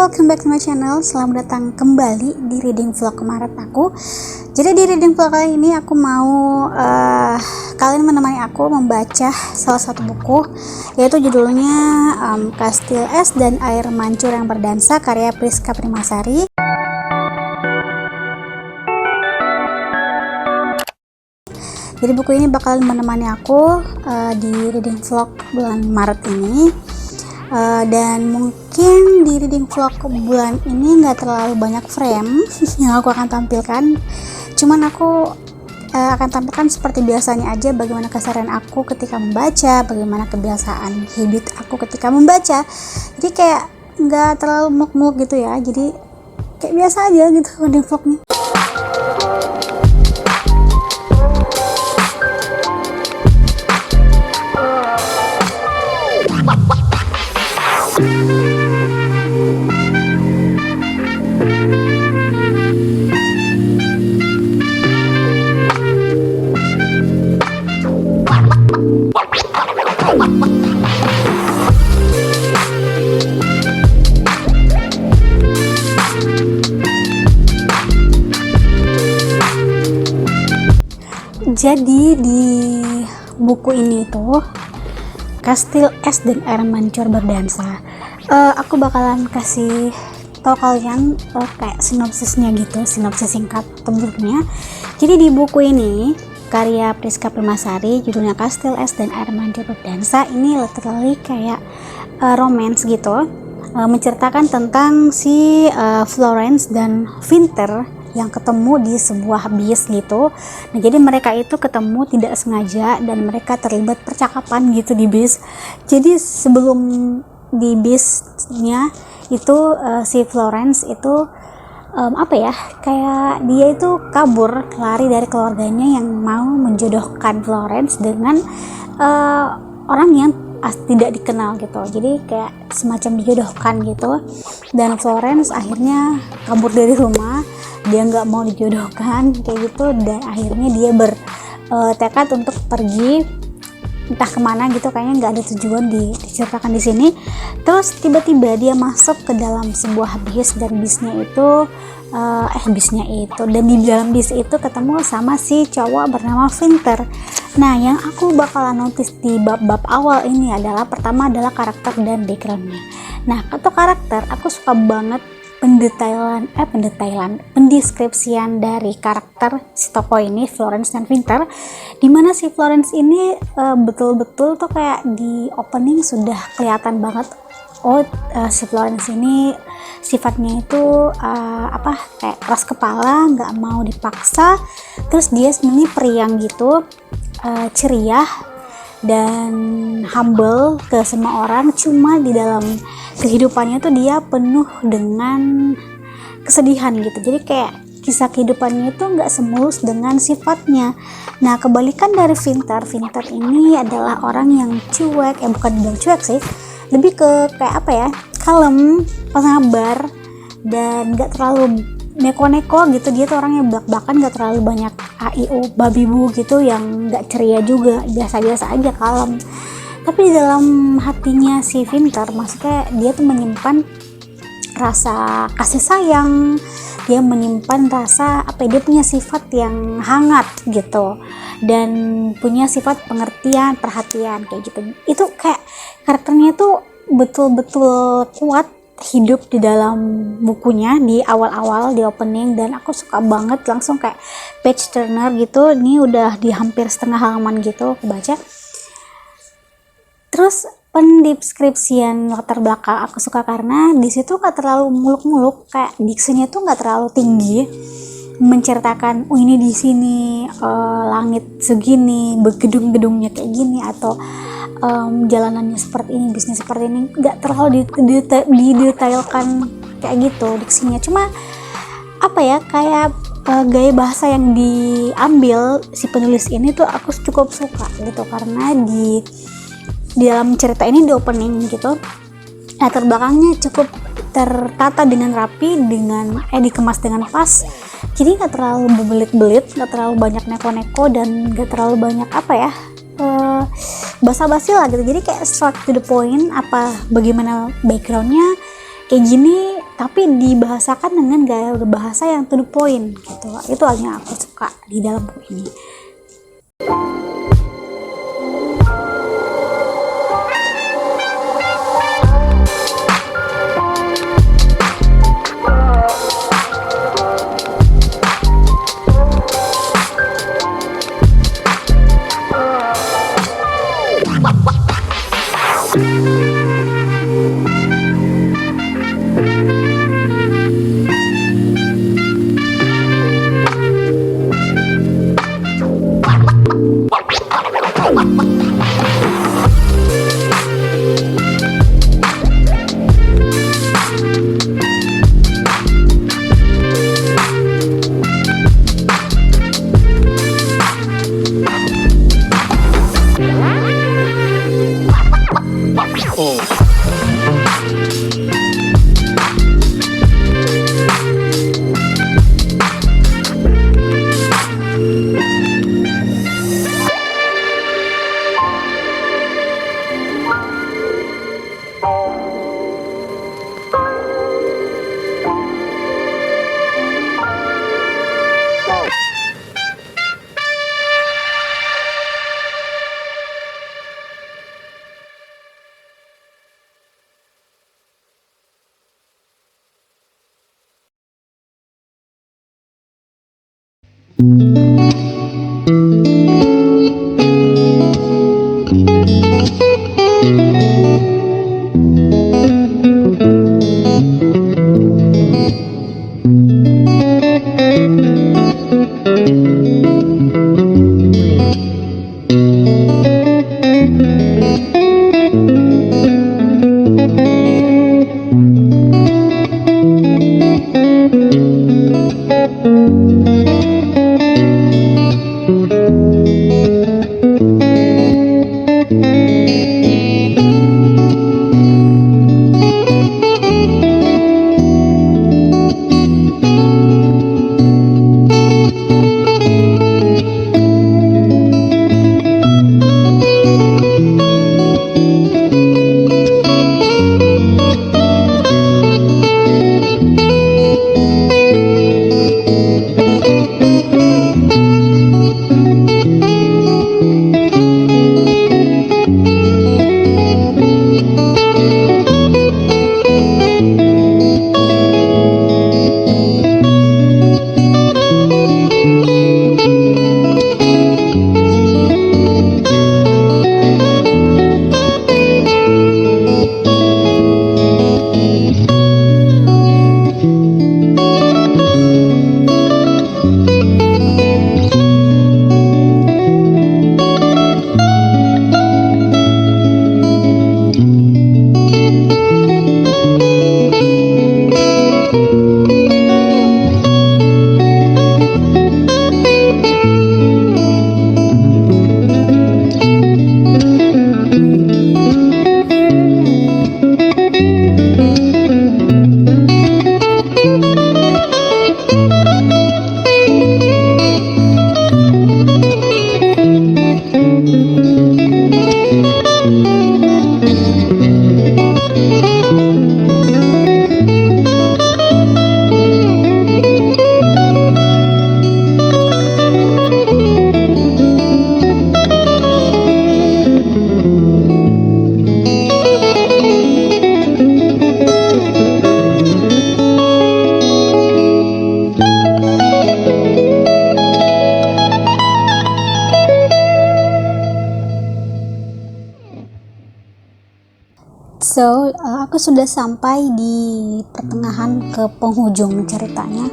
welcome back to my channel. Selamat datang kembali di reading vlog Maret aku. Jadi di reading vlog kali ini aku mau kalian menemani aku membaca salah satu buku, yaitu judulnya Kastil Es dan Air Mancur yang Berdansa karya Priska Primasari. Jadi buku ini bakalan menemani aku di reading vlog bulan Maret ini. Dan mungkin di reading vlog bulan ini nggak terlalu banyak frame yang aku akan tampilkan, cuman aku akan tampilkan seperti biasanya aja bagaimana keseharian aku ketika membaca, bagaimana kebiasaan habit aku ketika membaca. Jadi kayak nggak terlalu muluk-muluk gitu ya, jadi kayak biasa aja gitu reading vlognya. Jadi di buku ini tuh Kastil Es dan Air Mancur Berdansa. Aku bakalan kasih tau kalian kayak sinopsisnya gitu, sinopsis singkat bentuknya. Jadi di buku ini karya Priska Primasari judulnya Kastil Es dan Air Mancur Berdansa, ini literally kayak romance gitu, menceritakan tentang si Florence dan Winter yang ketemu di sebuah bis gitu. Nah, jadi mereka itu ketemu tidak sengaja dan mereka terlibat percakapan gitu di bis. Jadi sebelum di bisnya itu si Florence itu kayak dia itu kabur, lari dari keluarganya yang mau menjodohkan Florence dengan orang yang tidak dikenal gitu. Jadi kayak semacam dijodohkan gitu, dan Florence akhirnya kabur dari rumah, dia nggak mau dijodohkan kayak gitu, dan akhirnya dia bertekad untuk pergi entah kemana gitu, kayaknya nggak ada tujuan diceritakan di sini. Terus tiba-tiba dia masuk ke dalam sebuah bis, dan dan di dalam bis itu ketemu sama si cowok bernama Winter. Nah, yang aku bakalan notice di bab-bab awal ini adalah pertama adalah karakter dan backgroundnya. Nah, untuk karakter aku suka banget pendeskripsian dari karakter si tokoh ini, Florence dan Winter, dimana si Florence ini betul-betul tuh kayak di opening sudah kelihatan banget si Florence ini sifatnya itu kayak keras kepala, nggak mau dipaksa. Terus dia sebenarnya periang gitu, ceria dan humble ke semua orang, cuma di dalam kehidupannya tuh dia penuh dengan kesedihan gitu. Jadi kayak kisah kehidupannya itu nggak semulus dengan sifatnya. Nah, kebalikan dari Winter ini adalah orang yang cuek, bukan bilang cuek sih, lebih ke kayak kalem, pengabar, dan nggak terlalu neko-neko gitu. Dia tuh orangnya belak-belakan, nggak terlalu banyak AIU babibu gitu, yang nggak ceria juga, biasa-biasa aja, kalem. Tapi di dalam hatinya si Winter, maksudnya dia tuh menyimpan rasa kasih sayang, dia menyimpan rasa dia punya sifat yang hangat gitu, dan punya sifat pengertian, perhatian kayak gitu. Itu kayak karakternya tuh betul-betul kuat hidup di dalam bukunya di awal-awal, di opening, dan aku suka banget, langsung kayak page turner gitu. Ini udah di hampir setengah halaman gitu aku baca. Terus pendeskripsian latar belakang aku suka karena di situ nggak terlalu muluk-muluk, kayak diksinya tuh nggak terlalu tinggi, menceritakan ini di sini langit segini, gedung-gedungnya kayak gini, atau jalanannya seperti ini, bisnis seperti ini. Nggak terlalu didetailkan kayak gitu diksinya. Cuma kayak gaya bahasa yang diambil si penulis ini tuh aku cukup suka gitu, karena di dalam cerita ini, di opening gitu, latar belakangnya cukup tertata dengan rapi, dikemas dengan pas. Jadi nggak terlalu berbelit-belit, nggak terlalu banyak neko-neko, dan nggak terlalu banyak basa-basi lah gitu. Jadi kayak straight to the point, bagaimana backgroundnya kayak gini, tapi dibahasakan dengan gaya bahasa yang to the point gitu. Itu yang aku suka di dalam buku ini. So, aku sudah sampai di pertengahan ke penghujung ceritanya.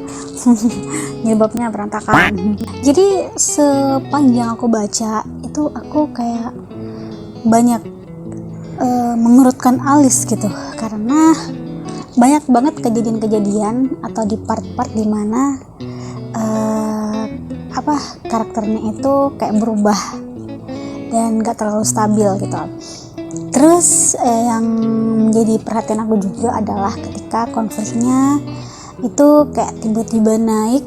Jilbabnya berantakan. Jadi sepanjang aku baca itu aku kayak banyak mengurutkan alis gitu, karena banyak banget kejadian-kejadian atau di part-part dimana karakternya itu kayak berubah dan gak terlalu stabil gitu. Terus yang menjadi perhatian aku juga adalah ketika konfliknya itu kayak tiba-tiba naik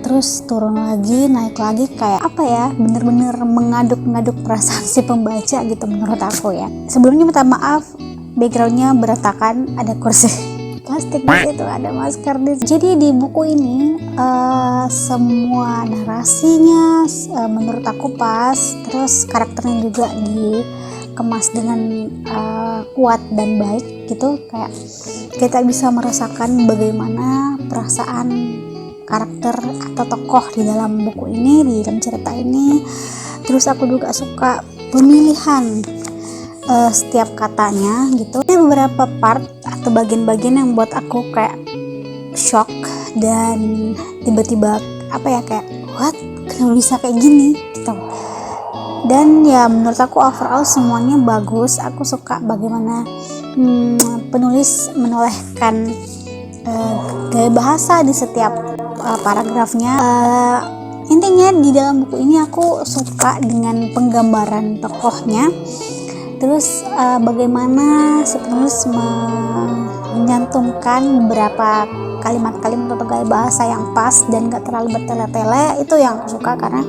terus turun lagi, naik lagi, kayak bener-bener mengaduk-ngaduk perasaan si pembaca gitu menurut aku ya. Sebelumnya minta maaf, backgroundnya berantakan, ada kursi plastik di situ, ada masker di. Jadi di buku ini semua narasinya menurut aku pas, terus karakternya juga dikemas dengan kuat dan baik gitu, kayak kita bisa merasakan bagaimana perasaan karakter atau tokoh di dalam buku ini, di dalam cerita ini. Terus aku juga suka pemilihan setiap katanya gitu. Ada beberapa part atau bagian-bagian yang buat aku kayak shock dan tiba-tiba kayak what, kenapa bisa kayak gini gitu. Dan ya menurut aku overall semuanya bagus. Aku suka bagaimana penulis menolehkan gaya bahasa di setiap paragrafnya. Intinya di dalam buku ini aku suka dengan penggambaran tokohnya, terus bagaimana si penulis menyantumkan beberapa kalimat-kalimat atau gaya bahasa yang pas dan gak terlalu bertele-tele. Itu yang aku suka, karena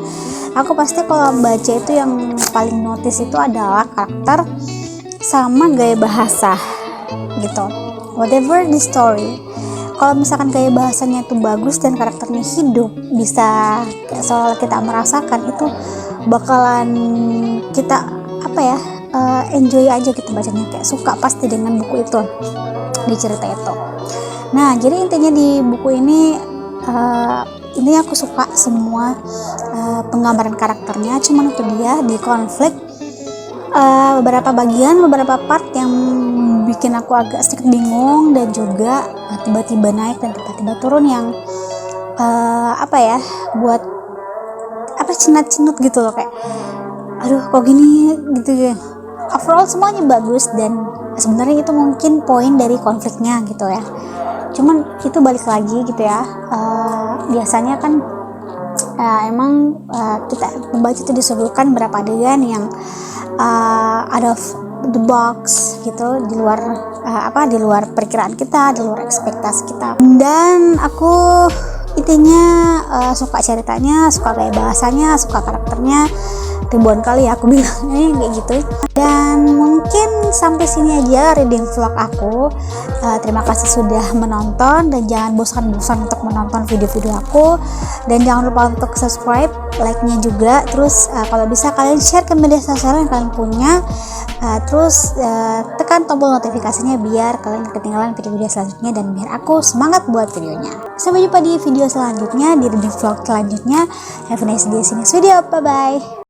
aku pasti kalau baca itu yang paling notice itu adalah karakter sama gaya bahasa gitu, whatever the story. Kalau misalkan gaya bahasanya itu bagus dan karakternya hidup, bisa kayak seolah kita merasakan, itu bakalan kita enjoy aja gitu bacanya, kayak suka pasti dengan buku itu, di cerita itu. Nah, jadi intinya di buku ini aku suka semua penggambaran karakternya. Cuman itu dia di konflik beberapa part yang bikin aku agak sedikit bingung, dan juga tiba-tiba naik dan tiba-tiba turun yang buat cenat-cenut gitu loh, kayak aduh kok gini gitu ya. Overall semuanya bagus, dan sebenarnya itu mungkin poin dari konfliknya gitu ya. Cuman itu balik lagi gitu ya, biasanya kan kita membaca itu disuguhkan berapa adegan yang out of the box gitu, di luar di luar perkiraan kita, di luar ekspektasi kita. Dan aku intinya suka ceritanya, suka gaya bahasanya, suka karakternya. Ribuan kali ya aku bilangnya kayak gitu. Dan mungkin sampai sini aja reading vlog aku. Terima kasih sudah menonton, dan jangan bosan-bosan untuk menonton video-video aku, dan jangan lupa untuk subscribe, like-nya juga. Terus kalau bisa kalian share ke media sosial yang kalian punya. Terus tekan tombol notifikasinya biar kalian ketinggalan video-video selanjutnya, dan biar aku semangat buat videonya. Sampai jumpa di video selanjutnya, di reading vlog selanjutnya. Have a nice day, see you next video, bye bye.